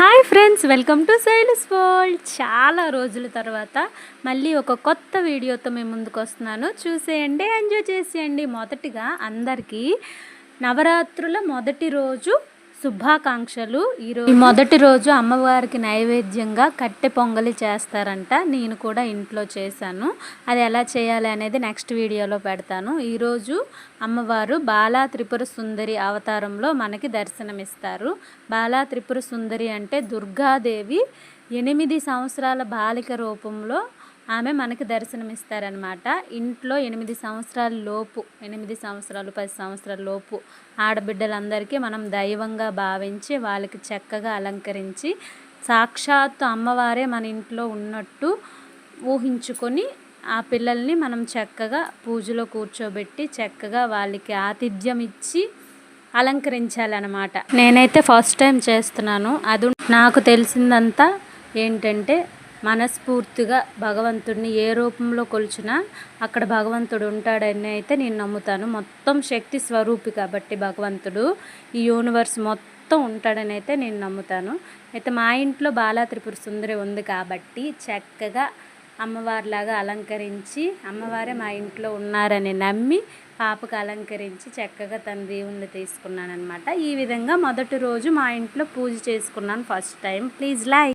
Hi friends, welcome to Shailu's world. చాలా రోజుల తర్వాత మళ్ళీ ఒక కొత్త వీడియోతో మేము ముందుకు వస్తున్నాను. చూసేయండి, ఎంజాయ్ చేసేయండి. మొదటిగా అందరికీ నవరాత్రుల మొదటి రోజు శుభాకాంక్షలు. ఈ మొదటి రోజు అమ్మవారికి నైవేద్యంగా కట్టె పొంగలి చేస్తారంట. నేను కూడా ఇంట్లో చేశాను. అది ఎలా చేయాలి అనేది నెక్స్ట్ వీడియోలో పెడతాను. ఈరోజు అమ్మవారు బాలా త్రిపుర సుందరి అవతారంలో మనకి దర్శనమిస్తారు. బాలా త్రిపుర సుందరి అంటే దుర్గాదేవి 8 సంవత్సరాల బాలిక రూపంలో ఆమె మనకి దర్శనమిస్తారనమాట. ఇంట్లో 8 సంవత్సరాల లోపు 8 సంవత్సరాలు 10 సంవత్సరాల లోపు ఆడబిడ్డలందరికీ మనం దైవంగా భావించి వాళ్ళకి చక్కగా అలంకరించి సాక్షాత్తు అమ్మవారే మన ఇంట్లో ఉన్నట్టు ఊహించుకొని ఆ పిల్లల్ని మనం చక్కగా పూజలో కూర్చోబెట్టి చక్కగా వాళ్ళకి ఆతిథ్యం ఇచ్చి అలంకరించాలన్నమాట. నేనైతే ఫస్ట్ టైం చేస్తున్నాను. అది నాకు తెలిసిందంతా ఏంటంటే మనస్ఫూర్తిగా భగవంతుడిని ఏ రూపంలో కొలిచినా అక్కడ భగవంతుడు ఉంటాడని అయితే నేను నమ్ముతాను. మొత్తం శక్తి స్వరూపి కాబట్టి భగవంతుడు ఈ యూనివర్స్ మొత్తం ఉంటాడని అయితే నేను నమ్ముతాను. అయితే మా ఇంట్లో బాలా త్రిపుర సుందరి ఉంది కాబట్టి చక్కగా అమ్మవారిలాగా అలంకరించి అమ్మవారే మా ఇంట్లో ఉన్నారని నమ్మి పాపకు అలంకరించి చక్కగా తన దేవుణ్ణి తీసుకున్నాను అనమాట. ఈ విధంగా మొదటి రోజు మా ఇంట్లో పూజ చేసుకున్నాను ఫస్ట్ టైం. Please like.